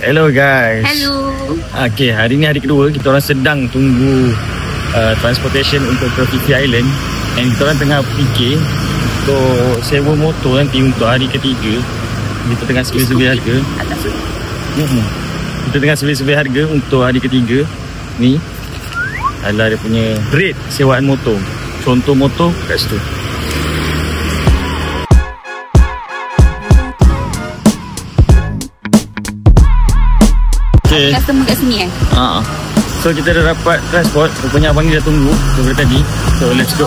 Hello guys. Hello. Okay, hari ni hari kedua kita orang sedang tunggu transportation untuk ke Phi Island. And kita orang tengah fikir untuk sewa motor nanti untuk hari ketiga. Kita tengah survey harga. Kita tengah survey harga untuk hari ketiga ni. Adalah dia punya rate sewaan motor. Contoh motor kat situ. Okay. Customer kat sini So kita dah dapat transport. Rupanya abang ni dah tunggu daripada tadi. So let's go.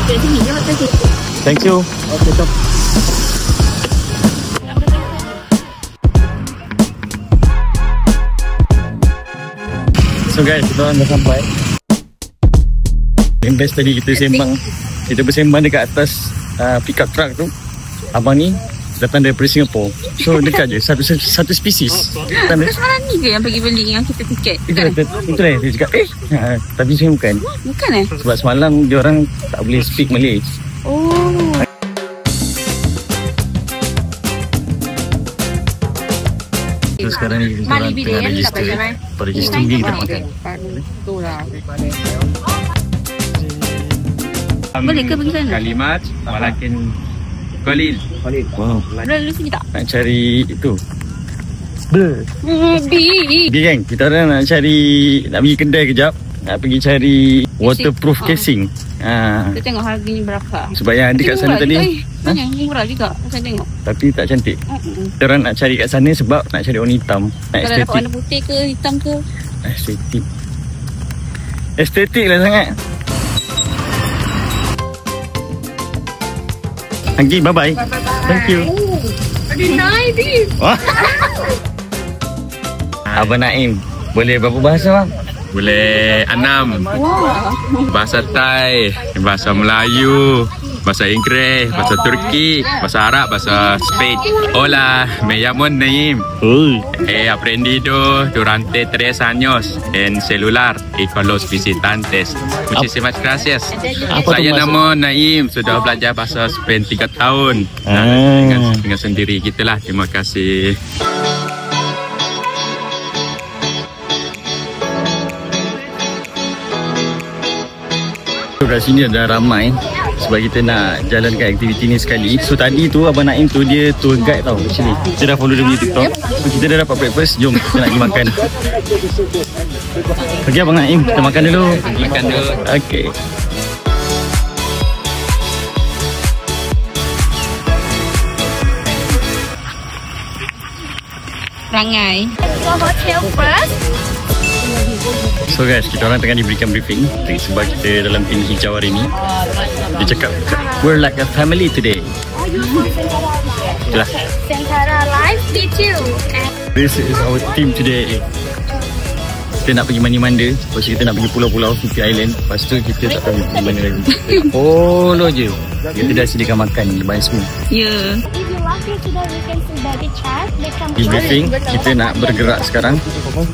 Kat sini je waktu tu. Thank you. Okay, stop. So guys, kita orang dah sampai. Yang best tadi kita sembang. Kita bersembang dekat atas pickup truck tu. Abang ni datang daripada Singapura. So dekat je, satu spesies. Semalam ni ke yang pergi beli yang kita tiket? Itu lah dia cakap, tapi sebenarnya bukan. Bukan Sebab semalam dia orang tak boleh speak Malay. Oh. So sekarang ni kita orang tengah register. Pada register ni kita makan. Boleh ke pergi sana? Kalimat walakin qalil. Wow. Boleh sini tak? Nak cari itu. B Geng, kita orang nak cari, nak pergi kedai kejap. Nak pergi cari waterproof casing. Kita tengok harganya berapa. Sebab yang ada kat sana tadi murah juga. Saya tengok. tapi tak cantik. Kita orang nak cari kat sana sebab nak cari warna hitam. Nak Kalau dapat warna putih ke hitam ke? Estetik. Estetik lah sangat. Okay, bye-bye. Thank you. Ada nice. Abang Naim, boleh berapa bahasa bang? Boleh 6. Bahasa Thai, bahasa Melayu, bahasa Inggeris, bahasa Turki, bahasa Arab, bahasa Spain. Hola, me llamo Naim. He aprendido durante 3 años en celular y con los visitantes. Muchísimas gracias. Saya nama Naim, sudah belajar bahasa Spain 3 tahun. Dengan sendiri gitulah. Terima kasih. Kat sini dah ramai sebab kita nak jalankan aktiviti ni sekali. So tadi tu Abang Naim tu dia tour guide tau sini. Kita dah follow dia punya TikTok. So kita dah dapat breakfast. Jom kita nak pergi makan. Okay Abang Naim, kita makan dulu. Makan dulu. Okay. Rangai. Hotel first. So guys, kita orang tengah diberikan briefing sebab kita dalam tim hijau hari ni. Dia cakap, we're like a family today. Itulah. Sentara Live D2. This is our team today. Kita nak pergi mandi-manda. Lepas tu kita nak pergi pulau-pulau Phi Island. Lepas tu kita tak tahu pergi mana lagi. Follow je. Kita dah sediakan makan lepas semua. Ya. Di briefing, kita nak bergerak sekarang.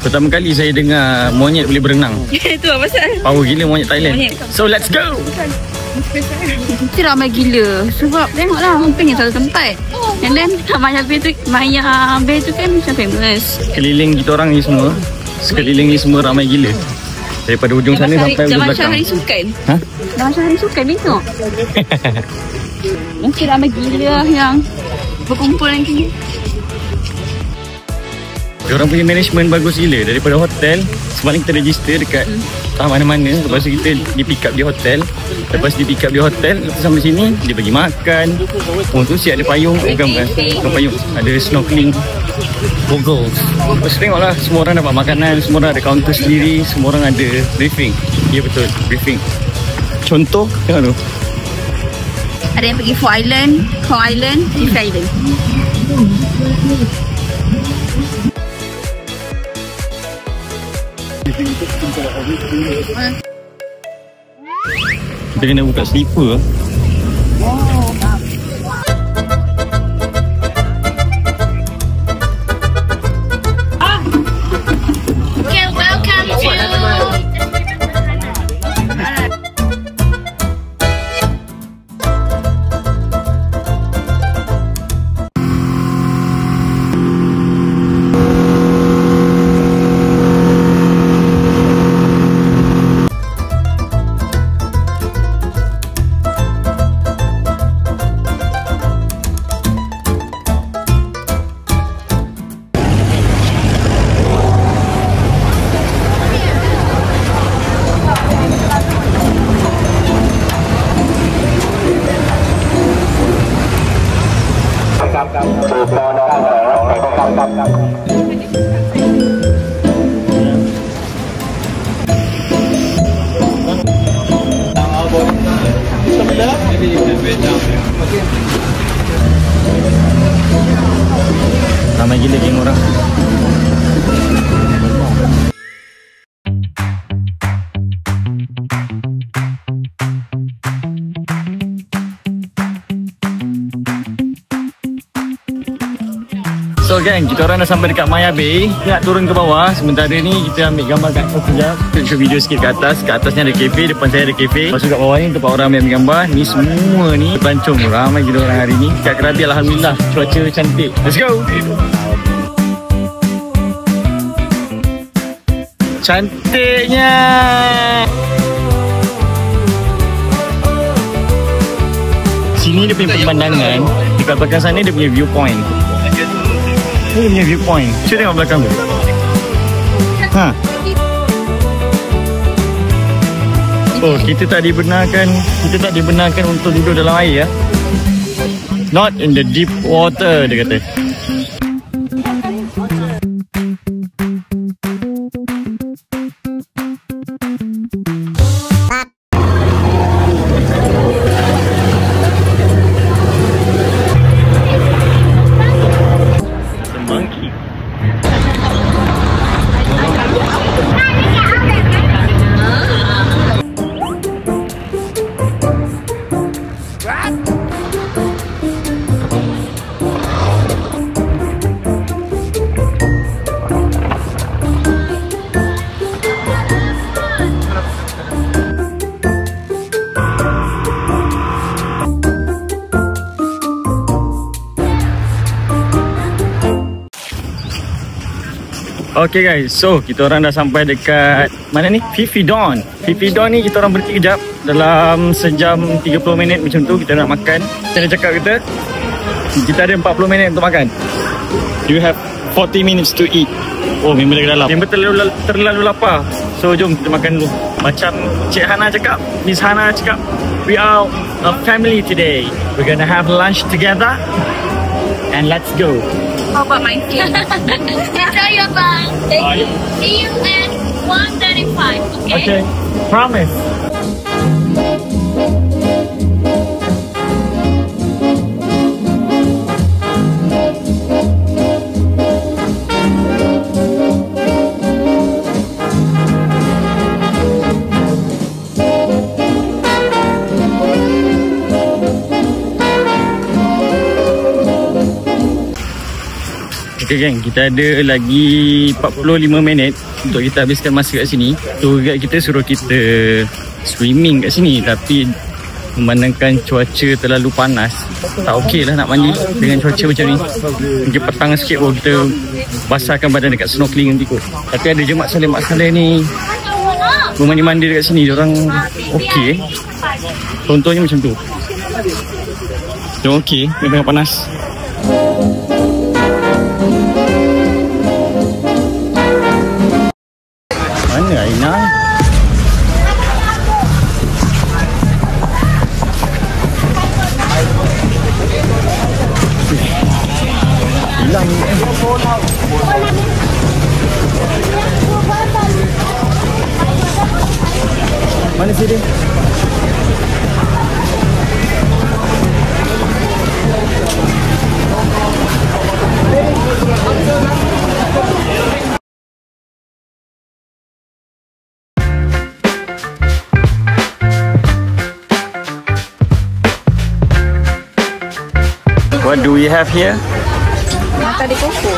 Pertama kali saya dengar monyet boleh berenang. Itu apa pasal? Power gila monyet Thailand. So let's go! Mesti ramai gila. Sebab tengoklah, hampirnya satu tempat. And then Maya Bay tu kan macam famous. Keliling kita orang ni semua, sekeliling ni semua ramai gila. Daripada ujung sana sampai ujung belakang. Zaman Syahri Sukan. Ha? Zaman Syahri Sukan tengok. Mesti ramai gila yang berkumpul nanti. Diorang punya management bagus gila. Daripada hotel, semalam kita register dekat mana-mana. Lepas tu kita di pick up di hotel. Lepas di pick up di hotel, lepas sampai sini dia bagi makan. Oh tu siap ada payung. Bukan payung, ada snorkeling, goggles. Lepas tu tengoklah, semua orang dapat makanan. Semua orang ada kaunter sendiri. Semua orang ada briefing. Ya betul, briefing. Contoh, tengok tu. Ada yang pergi Phi Island, Phi Island. Kita kena buka slipper. Okay, welcome to Ramai gila geng orang. So gang, kita orang dah sampai dekat Maya Bay. Nak turun ke bawah. Sementara ni kita ambil gambar kat atas sekejap. Kita shoot video sikit ke atas. Kat atas ni ada kafe, depan saya ada kafe. Lepas tu kat bawah ni tempat orang ambil gambar. Ni semua ni pelancong. Ramai gila orang hari ni. Kat Krabi alhamdulillah cuaca cantik. Let's go. Cantiknya. Sini dia punya pemandangan. Dekat belakang sana dia punya viewpoint. Ni dia punya viewpoint. Cuba tengok belakang tu. Ha. Oh, kita tak dibenarkan untuk duduk dalam air ya. Not in the deep water, dia kata. Okay guys, so kita orang dah sampai dekat mana ni? Phi Phi Don. Phi Phi Don ni kita orang berhenti kejap. Dalam sejam 30 minit macam tu kita nak makan. Saya dah cakap kita ada 40 minit untuk makan. You have 40 minutes to eat. Oh, memang dah dalam. Memang terlalu lapar. So jom kita makan dulu. Macam Cik Hana cakap, Miss Hana cakap, we are a family today. We're gonna have lunch together. And let's go. How about my team? Enjoy your lunch. See you at 1:35. Okay? Okay. Promise. Okay geng, kita ada lagi 45 minit untuk kita habiskan masa kat sini. So guide kita suruh kita swimming kat sini, tapi memandangkan cuaca terlalu panas, tak okey lah nak mandi dengan cuaca macam ni. Mungkin petang sikit baru kita basahkan badan dekat snorkeling nanti kot. Tapi ada je Mak Saleh ni mandi dekat sini, diorang okey. Contohnya macam tu, diorang okey, memang panas. Mana Aina? Hilang ni. Mana sih dia? What do we have here? Nata de coco.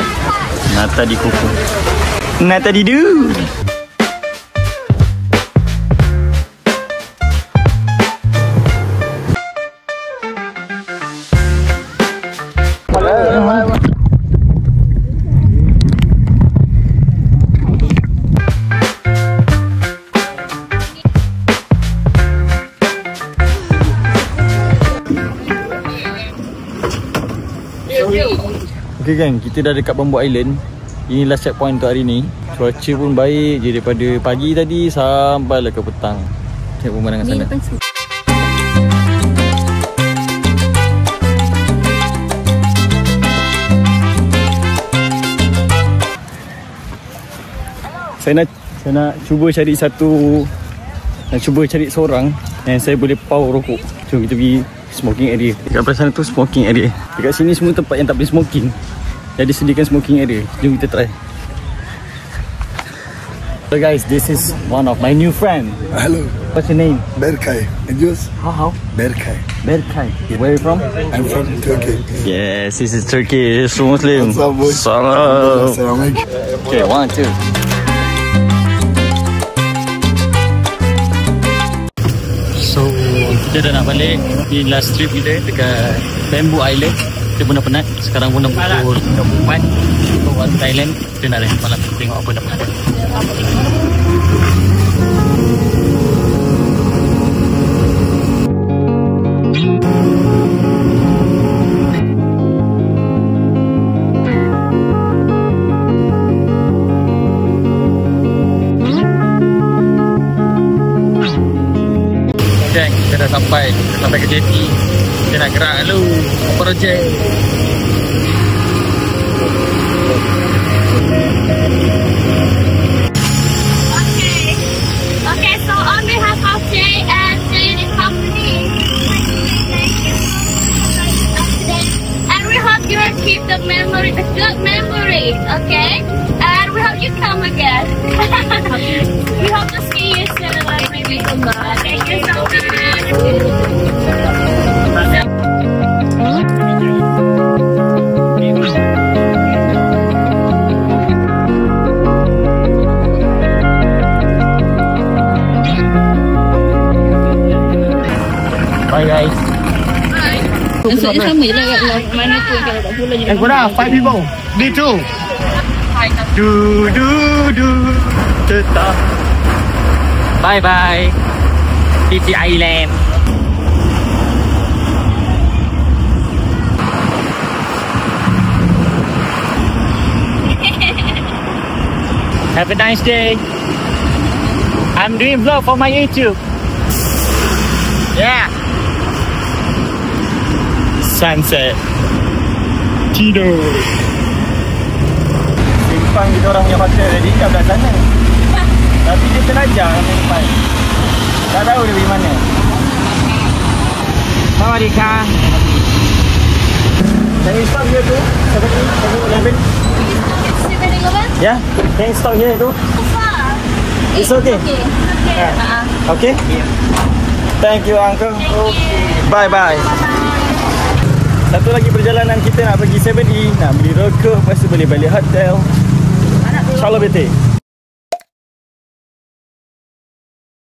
Nata di coco. Nata di do. Okay gang, kita dah dekat Bambu Island. Ini last checkpoint untuk hari ni. Cuaca pun baik je daripada pagi tadi sampailah ke petang. Tengok pemandangan sana. Saya nak cuba cari seorang yang saya boleh pau rokok. Jom kita pergi smoking area. Dekat belah sana tu smoking area. Dekat sini semua tempat yang tak boleh smoking, jadi sediakan smoking area. Jom kita try. So guys, this is one of my new friend. Hello, What's your name? Berkay. And yours? How? Berkay. Berkay. Where are you from? I'm from Turkey. Yes, this is Turkey. So Muslim. What's up, boy? Salam. Assalamualaikum. Okay, 1, 2. So, kita dah nak balik di last trip kita dekat Bamboo Island. Kita pun dah penat. Sekarang pun dah pukul 4 waktu Thailand. Kita nak rehat malam, tengok apa dah penat. Kita dah sampai ke JT. Kita nak gerak dulu projek. Okay, so on behalf of Jay and Jay company, and we hope you will keep the good memories, okay? And we hope you come again. We hope to see you soon. Thank you so much. Bye guys. Sama je lah kat mana pun kalau tak pula je. Kurang, 5 people. D2. Tetap. Bye bye. Titi Island. Have a nice day. I'm doing vlog for my YouTube. Yeah. Sunset. Tidur. Simpang kita orang punya hotel tadi kat belah sana. Tapi dia terlajar sampai depan. Tak tahu dia pergi mana. Sawadika. Can you stop here too? 7-11? Yeah? Can you stop here too? It's okay. Okay? Thank you uncle. Bye bye. Satu lagi perjalanan kita nak pergi 7E, nak beli rokok, lepas tu boleh balik hotel. InsyaAllah betul.